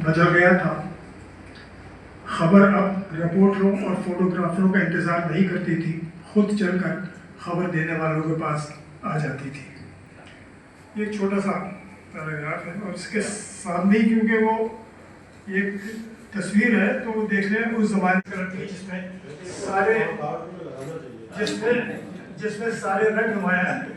بدل گیا تھا۔ خبر اب رپورٹروں اور فوٹوگرافروں کا انتظار نہیں کرتی تھی، خود چل کر خبر دینے والوں کے پاس آ جاتی تھی۔ یہ ایک چھوٹا سا پیراگراف ہے اور اس کے سامنے کیونکہ وہ ایک تصویر ہے تو وہ دیکھ لیں اس زمانے کی جس میں سارے رنگ نمایاں ہیں۔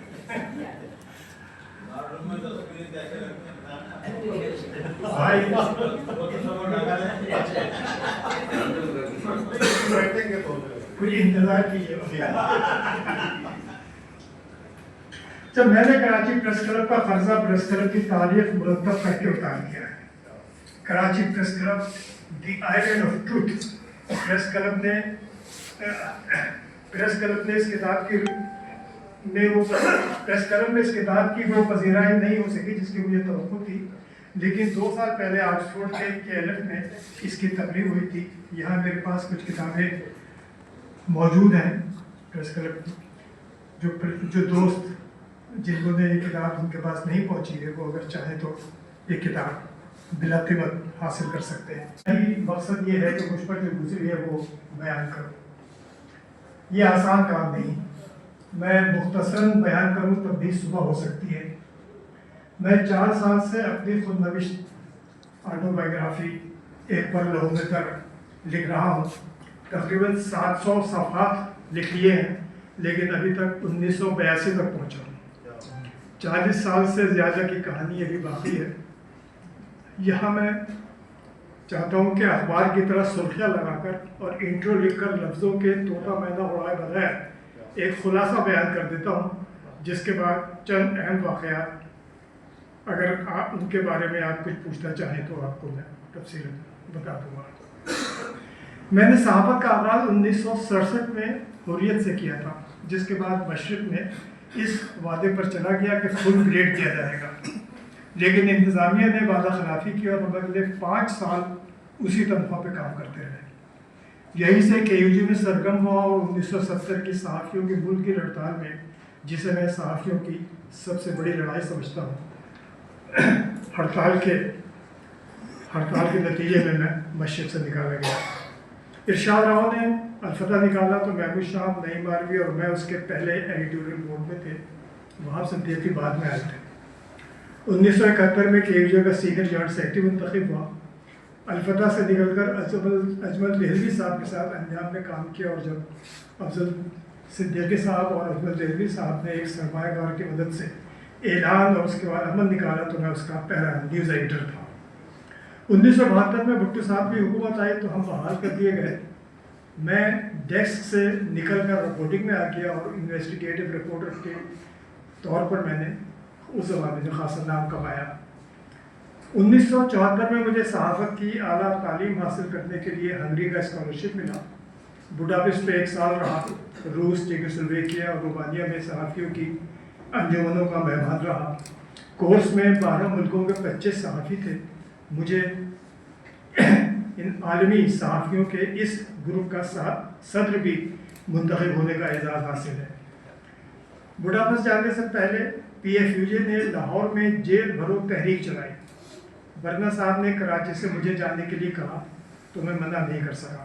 کچھ انتظار کیجیے۔ جب میں نے کراچی پریس کلب کا قرضہ پریس کلب کی تاریخ مرتب کر کے اتار دیا ہے۔ Karachi press club the island of truth press club نے اس کتاب کی وہ پذیرائی نہیں ہو سکی جس کی مجھے توقع تھی، لیکن 2 سال پہلے آکسفورڈ کے KLF میں اس کی تقریب ہوئی تھی۔ یہاں میرے پاس کچھ کتابیں موجود ہیں پریس کلب کی، جو دوست جن کو یہ کتاب ان کے پاس نہیں پہنچی ہے وہ اگر چاہیں تو یہ کتاب بلا قیمت حاصل کر سکتے ہیں۔ مقصد یہ ہے کہ مجھ پر جو گزری ہے وہ بیان کروں۔ یہ آسان کام نہیں، میں مختصراً بیان کروں تب بھی صبح ہو سکتی ہے۔ میں 4 سال سے اپنی خود نوشت آٹو بایوگرافی ایک پر لوح میں لکھ رہا ہوں۔ تقریباً 700 صفحات لکھ لیے ہیں، لیکن ابھی تک 1982 تک پہنچا ہوں۔ 40 سال سے زیادہ کی کہانی ابھی باقی ہے۔ یہاں میں چاہتا ہوں کہ اخبار کی طرح سرخیاں لگا کر اور انٹرو لکھ کر لفظوں کے طوطا مینا اڑائے بغیر ایک خلاصہ بیان کر دیتا ہوں، جس کے بعد چند اہم واقعات اگر آپ ان کے بارے میں آپ کچھ پوچھنا چاہیں تو آپ کو میں تفصیل بتا دوں گا۔ میں نے صحافت کا آغاز 1967 میں حریت سے کیا تھا، جس کے بعد مشرق میں اس وعدے پر چلا گیا کہ فل گریڈ دیا جائے گا، لیکن انتظامیہ نے وعدہ خلافی کی اور اگلے 5 سال اسی تنخواہ پہ کام کرتے رہے۔ یہیں سے KUG میں سرگرم ہوا اور 1970 کی صحافیوں کی ملک کی ہڑتال میں، جسے میں صحافیوں کی سب سے بڑی لڑائی سمجھتا ہوں، ہڑتال کے نتیجے میں مشرق سے نکالا گیا۔ ارشاد راؤ نے الفتح نکالا تو محمود شاہ، نعیم باروی اور میں اس کے پہلے ایڈیٹوریل بورڈ میں تھے، وہاں صدیقی بعد میں آئے تھے۔ 1971 میں KUG کا سینئر جوائنٹ سیکرٹری منتخب ہوا۔ الفتح سے نکل کر اجمل دہلوی صاحب کے ساتھ انجام میں کام کیا، اور جب افضل صدیقی صاحب اور اجمل دہلوی صاحب نے ایک سرمایہ کار کی مدد سے اعلان اور اس کے بعد عمل نکالا تو میں اس کا پہلا نیوز ایڈیٹر تھا۔ 1972 میں بھٹو صاحب کی حکومت آئی تو ہم بحال کر دیے گئے۔ میں ڈیسک سے نکل کر رپورٹنگ میں آ گیا اور انویسٹیگیٹو رپورٹر کے طور پر میں نے اس زمانے میں خاصا نام کمایا۔ 1974 میں مجھے صحافت کی اعلیٰ تعلیم حاصل کرنے کے لیے ہنگری کا اسکالرشپ ملا۔ بڈاپسٹ پہ 1 سال رہا، روس، چیکوسلوواکیہ اور رومانیہ میں صحافیوں کی انجمنوں کا مہمان رہا۔ کورس میں 12 ملکوں کے 25 صحافی تھے۔ مجھے ان عالمی صحافیوں کے اس گروپ کا صدر بھی منتخب ہونے کا اعزاز حاصل ہے۔ بڈاپسٹ جانے سے پہلے PFUJ نے لاہور میں جیل بھرو تحریک چلائی۔ برنا صاحب نے کراچی سے مجھے جانے کے لیے کہا تو میں منع نہیں کر سکا۔